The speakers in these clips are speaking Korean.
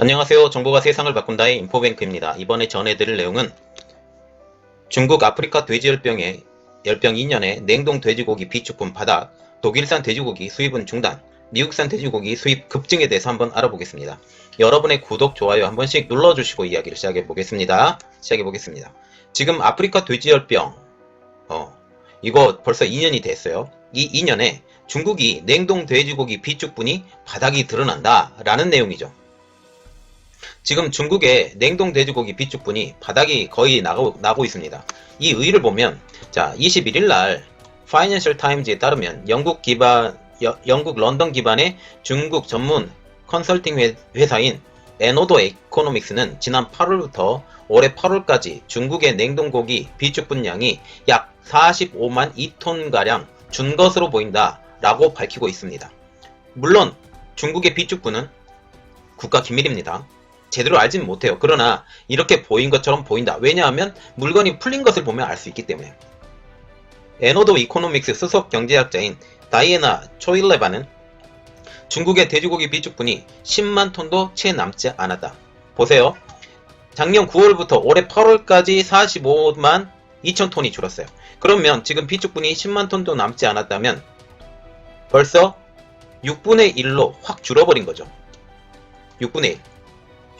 안녕하세요. 정보가 세상을 바꾼다의 인포뱅크입니다. 이번에 전해드릴 내용은 중국 아프리카 돼지열병 2년에 냉동 돼지고기 비축분 바닥, 독일산 돼지고기 수입은 중단, 미국산 돼지고기 수입 급증에 대해서 한번 알아보겠습니다. 여러분의 구독, 좋아요 한 번씩 눌러주시고 이야기를 시작해보겠습니다. 지금 아프리카 돼지열병 이거 벌써 2년이 됐어요. 이 2년에 중국이 냉동 돼지고기 비축분이 바닥이 드러난다 라는 내용이죠. 지금 중국의 냉동 돼지고기 비축분이 바닥이 거의 나고 있습니다. 이 의의를 보면, 자, 21일 날 파이낸셜 타임즈에 따르면 영국 런던 기반의 중국 전문 컨설팅 회사인 에노도 에코노믹스는 지난 8월부터 올해 8월까지 중국의 냉동고기 비축분 양이 약 45만 2톤가량 준 것으로 보인다 라고 밝히고 있습니다. 물론 중국의 비축분은 국가 기밀입니다. 제대로 알지는 못해요. 그러나 이렇게 보인 것처럼 보인다. 왜냐하면 물건이 풀린 것을 보면 알 수 있기 때문에. 에노도 이코노믹스 수석 경제학자인 다이애나 초일레바는 중국의 돼지고기 비축분이 10만 톤도 채 남지 않았다. 보세요. 작년 9월부터 올해 8월까지 45만 2천 톤이 줄었어요. 그러면 지금 비축분이 10만 톤도 남지 않았다면 벌써 6분의 1로 확 줄어버린 거죠. 6분의 1.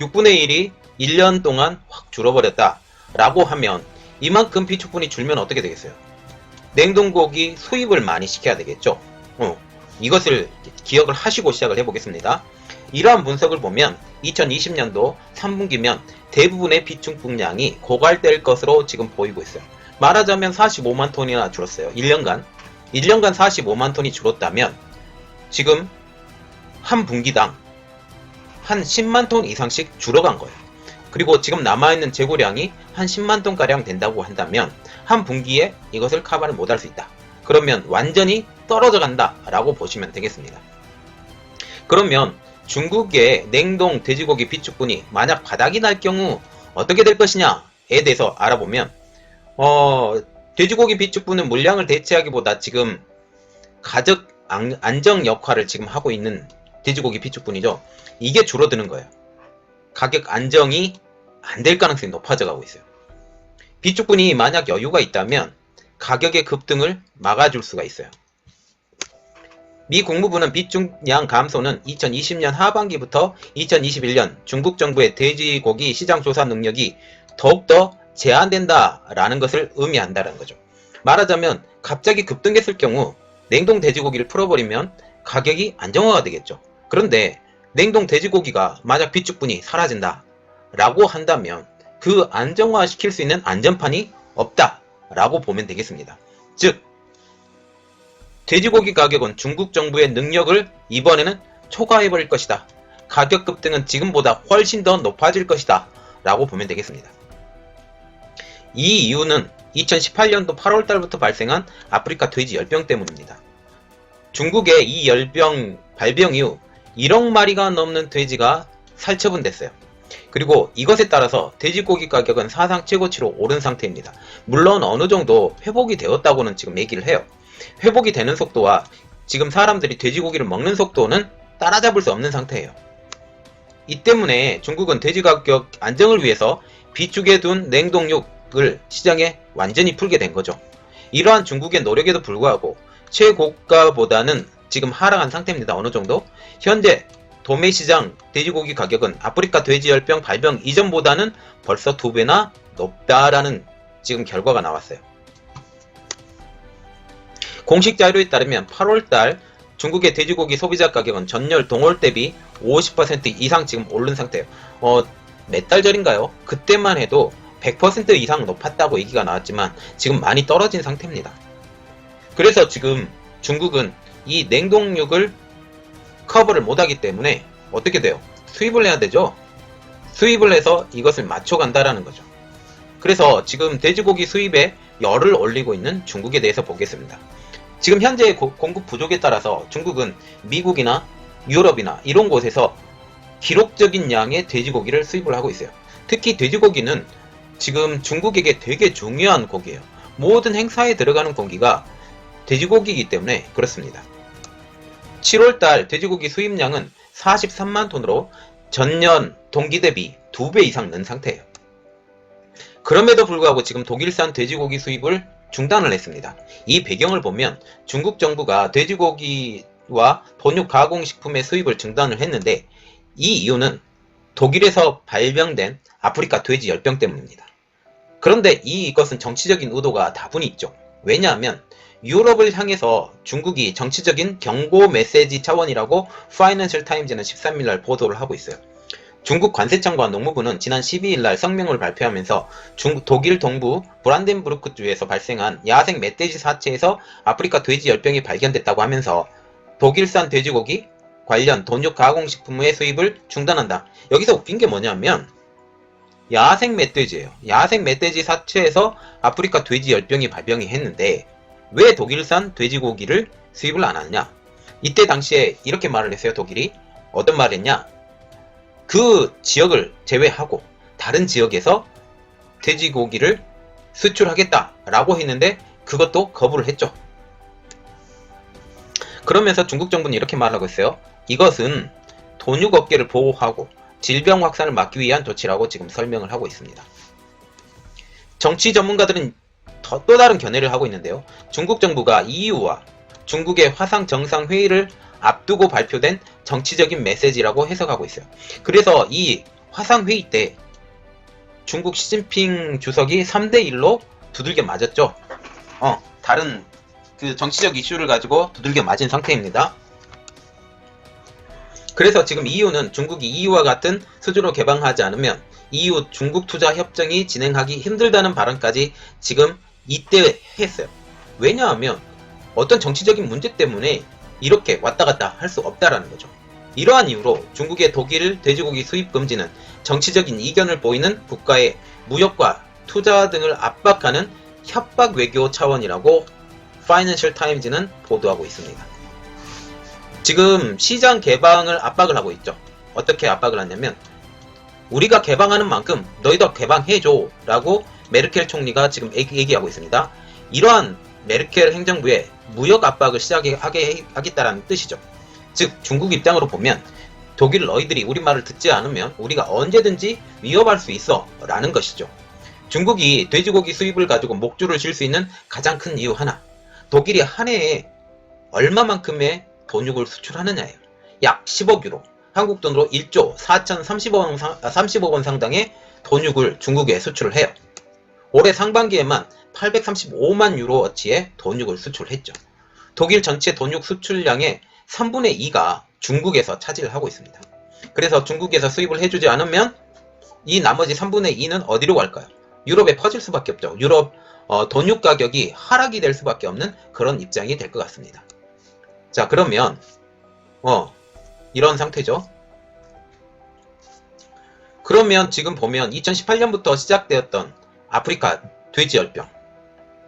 6분의 1이 1년 동안 확 줄어버렸다 라고 하면 이만큼 비축분이 줄면 어떻게 되겠어요? 냉동고기 수입을 많이 시켜야 되겠죠. 이것을 기억을 하시고 시작을 해보겠습니다. 이러한 분석을 보면 2020년도 3분기면 대부분의 비축분량이 고갈될 것으로 지금 보이고 있어요. 말하자면 45만 톤이나 줄었어요. 1년간 45만 톤이 줄었다면 지금 한 분기당 한 10만 톤 이상씩 줄어간 거예요. 그리고 지금 남아있는 재고량이 한 10만 톤가량 된다고 한다면 한 분기에 이것을 커버를 못할 수 있다. 그러면 완전히 떨어져 간다 라고 보시면 되겠습니다. 그러면 중국의 냉동 돼지고기 비축분이 만약 바닥이 날 경우 어떻게 될 것이냐에 대해서 알아보면 돼지고기 비축분은 물량을 대체하기보다 지금 가격 안정 역할을 지금 하고 있는 돼지고기 비축분이죠. 이게 줄어드는 거예요. 가격 안정이 안 될 가능성이 높아져 가고 있어요. 비축분이 만약 여유가 있다면 가격의 급등을 막아줄 수가 있어요. 미 국무부는 비축량 감소는 2020년 하반기부터 2021년 중국 정부의 돼지고기 시장 조사 능력이 더욱더 제한된다라는 것을 의미한다는 거죠. 말하자면 갑자기 급등했을 경우 냉동 돼지고기를 풀어버리면 가격이 안정화가 되겠죠. 그런데 냉동 돼지고기가 만약 비축분이 사라진다 라고 한다면 그 안정화 시킬 수 있는 안전판이 없다 라고 보면 되겠습니다. 즉 돼지고기 가격은 중국 정부의 능력을 이번에는 초과해버릴 것이다. 가격 급등은 지금보다 훨씬 더 높아질 것이다 라고 보면 되겠습니다. 이 이유는 2018년도 8월달부터 발생한 아프리카 돼지 열병 때문입니다. 중국의 이 열병 발병 이후 1억 마리가 넘는 돼지가 살처분됐어요. 그리고 이것에 따라서 돼지고기 가격은 사상 최고치로 오른 상태입니다. 물론 어느 정도 회복이 되었다고는 지금 얘기를 해요. 회복이 되는 속도와 지금 사람들이 돼지고기를 먹는 속도는 따라잡을 수 없는 상태예요. 이 때문에 중국은 돼지 가격 안정을 위해서 비축해 둔 냉동육을 시장에 완전히 풀게 된 거죠. 이러한 중국의 노력에도 불구하고 최고가보다는 지금 하락한 상태입니다. 어느 정도. 현재 도매 시장 돼지고기 가격은 아프리카 돼지열병 발병 이전보다는 벌써 2배나 높다라는 지금 결과가 나왔어요. 공식 자료에 따르면 8월달 중국의 돼지고기 소비자 가격은 전년 동월 대비 50% 이상 지금 오른 상태예요. 몇 달 전인가요? 그때만 해도 100% 이상 높았다고 얘기가 나왔지만 지금 많이 떨어진 상태입니다. 그래서 지금 중국은 이 냉동육을 커버를 못하기 때문에 어떻게 돼요? 수입을 해야 되죠? 수입을 해서 이것을 맞춰간다라는 거죠. 그래서 지금 돼지고기 수입에 열을 올리고 있는 중국에 대해서 보겠습니다. 지금 현재 공급 부족에 따라서 중국은 미국이나 유럽이나 이런 곳에서 기록적인 양의 돼지고기를 수입을 하고 있어요. 특히 돼지고기는 지금 중국에게 되게 중요한 고기예요. 모든 행사에 들어가는 고기가 돼지고기이기 때문에 그렇습니다. 7월달 돼지고기 수입량은 43만 톤으로 전년 동기 대비 2배 이상 는 상태예요. 그럼에도 불구하고 지금 독일산 돼지고기 수입을 중단을 했습니다. 이 배경을 보면 중국 정부가 돼지고기와 본육 가공식품의 수입을 중단을 했는데, 이 이유는 독일에서 발병된 아프리카 돼지 열병 때문입니다. 그런데 이것은 정치적인 의도가 다분히 있죠. 왜냐하면 유럽을 향해서 중국이 정치적인 경고 메시지 차원이라고 파이낸셜 타임즈는 13일날 보도를 하고 있어요. 중국 관세청과 농무부는 지난 12일날 성명을 발표하면서 독일 동부 브란덴부르크주에서 발생한 야생 멧돼지 사체에서 아프리카 돼지 열병이 발견됐다고 하면서 독일산 돼지고기 관련 돈육 가공식품의 수입을 중단한다. 여기서 웃긴 게 뭐냐면 야생 멧돼지예요. 야생 멧돼지 사체에서 아프리카 돼지 열병이 발병이 했는데 왜 독일산 돼지고기를 수입을 안 하느냐? 이때 당시에 이렇게 말을 했어요. 독일이 어떤 말을 했냐? 그 지역을 제외하고 다른 지역에서 돼지고기를 수출하겠다라고 했는데 그것도 거부를 했죠. 그러면서 중국 정부는 이렇게 말하고 있어요. 이것은 돈육업계를 보호하고 질병 확산을 막기 위한 조치라고 지금 설명을 하고 있습니다. 정치 전문가들은 또 다른 견해를 하고 있는데요. 중국 정부가 EU와 중국의 화상 정상회의를 앞두고 발표된 정치적인 메시지라고 해석하고 있어요. 그래서 이 화상회의 때 중국 시진핑 주석이 3대1로 두들겨 맞았죠. 다른 그 정치적 이슈를 가지고 두들겨 맞은 상태입니다. 그래서 지금 EU는 중국이 EU와 같은 수준으로 개방하지 않으면 EU 중국 투자 협정이 진행하기 힘들다는 발언까지 지금 이때 했어요. 왜냐하면 어떤 정치적인 문제 때문에 이렇게 왔다 갔다 할 수 없다라는 거죠. 이러한 이유로 중국의 독일 돼지고기 수입 금지는 정치적인 이견을 보이는 국가의 무역과 투자 등을 압박하는 협박 외교 차원이라고 파이낸셜 타임즈는 보도하고 있습니다. 지금 시장 개방을 압박을 하고 있죠. 어떻게 압박을 하냐면 우리가 개방하는 만큼 너희도 개방해줘 라고 메르켈 총리가 지금 얘기하고 있습니다. 이러한 메르켈 행정부의 무역 압박을 시작하게 하겠다라는 뜻이죠. 즉 중국 입장으로 보면 독일 너희들이 우리 말을 듣지 않으면 우리가 언제든지 위협할 수 있어 라는 것이죠. 중국이 돼지고기 수입을 가지고 목줄을 칠 수 있는 가장 큰 이유 하나, 독일이 한 해에 얼마만큼의 돈육을 수출하느냐예요. 약 10억 유로, 한국 돈으로 1조 4,030억 원 상당의 돈육을 중국에 수출을 해요. 올해 상반기에만 835만 유로어치의 돈육을 수출했죠. 독일 전체 돈육 수출량의 3분의 2가 중국에서 차지를 하고 있습니다. 그래서 중국에서 수입을 해주지 않으면 이 나머지 3분의 2는 어디로 갈까요? 유럽에 퍼질 수밖에 없죠. 유럽 돈육 가격이 하락이 될 수밖에 없는 그런 입장이 될 것 같습니다. 자, 그러면 이런 상태죠. 그러면 지금 보면 2018년부터 시작되었던 아프리카 돼지열병,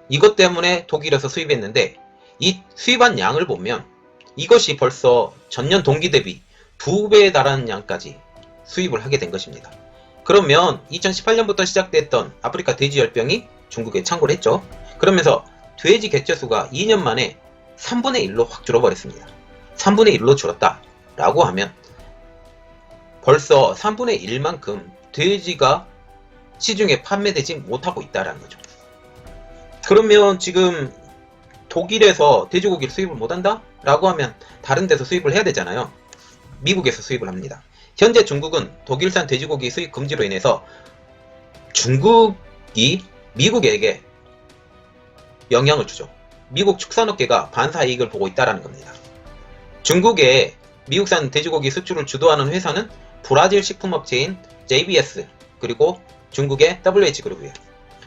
이것 때문에 독일에서 수입했는데 이 수입한 양을 보면 이것이 벌써 전년 동기 대비 2배에 달하는 양까지 수입을 하게 된 것입니다. 그러면 2018년부터 시작됐던 아프리카 돼지열병이 중국에 창궐을 했죠. 그러면서 돼지 개체수가 2년 만에 3분의 1로 확 줄어버렸습니다. 3분의 1로 줄었다 라고 하면 벌써 3분의 1만큼 돼지가 시중에 판매되지 못하고 있다는 거죠. 그러면 지금 독일에서 돼지고기를 수입을 못한다? 라고 하면 다른 데서 수입을 해야 되잖아요. 미국에서 수입을 합니다. 현재 중국은 독일산 돼지고기 수입 금지로 인해서 중국이 미국에게 영향을 주죠. 미국 축산업계가 반사이익을 보고 있다는 겁니다. 중국의 미국산 돼지고기 수출을 주도하는 회사는 브라질 식품업체인 JBS 그리고 중국의 WH그룹이에요.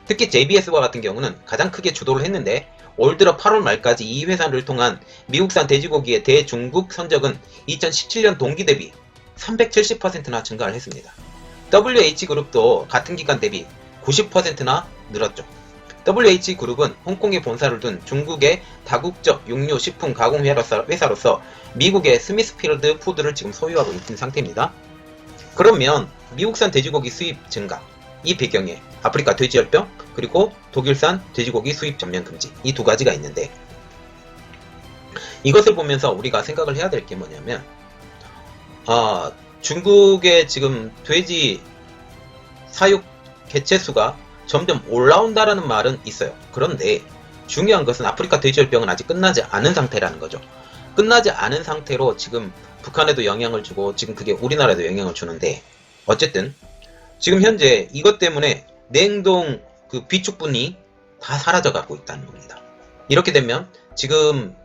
특히 JBS와 같은 경우는 가장 크게 주도를 했는데 올 들어 8월 말까지 이 회사를 통한 미국산 돼지고기의 대중국 선적은 2017년 동기 대비 370%나 증가를 했습니다. WH그룹도 같은 기간 대비 90%나 늘었죠. WH그룹은 홍콩에 본사를 둔 중국의 다국적 육류 식품 가공 회사로서 미국의 스미스필드 푸드를 지금 소유하고 있는 상태입니다. 그러면 미국산 돼지고기 수입 증가, 이 배경에 아프리카 돼지열병 그리고 독일산 돼지고기 수입 전면 금지, 이 두 가지가 있는데 이것을 보면서 우리가 생각을 해야 될 게 뭐냐면 중국의 지금 돼지 사육 개체수가 점점 올라온다라는 말은 있어요. 그런데 중요한 것은 아프리카 돼지열병은 아직 끝나지 않은 상태라는 거죠. 끝나지 않은 상태로 지금 북한에도 영향을 주고 지금 그게 우리나라에도 영향을 주는데, 어쨌든 지금 현재 이것 때문에 냉동 그 비축분이 다 사라져 가고 있다는 겁니다. 이렇게 되면 지금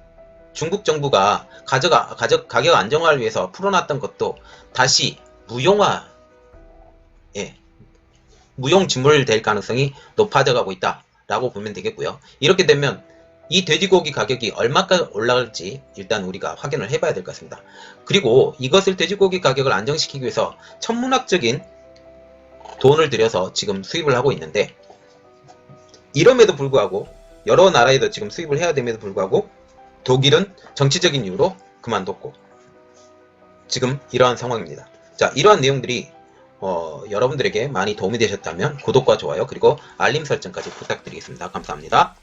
중국 정부가 가격 안정화를 위해서 풀어놨던 것도 다시 무용 지물될 가능성이 높아져 가고 있다라고 보면 되겠고요. 이렇게 되면 이 돼지고기 가격이 얼마까지 올라갈지 일단 우리가 확인을 해봐야 될 것 같습니다. 그리고 이것을 돼지고기 가격을 안정시키기 위해서 천문학적인 돈을 들여서 지금 수입을 하고 있는데, 이럼에도 불구하고 여러 나라에도 지금 수입을 해야 됨에도 불구하고 독일은 정치적인 이유로 그만뒀고 지금 이러한 상황입니다. 자, 이러한 내용들이 여러분들에게 많이 도움이 되셨다면 구독과 좋아요 그리고 알림 설정까지 부탁드리겠습니다. 감사합니다.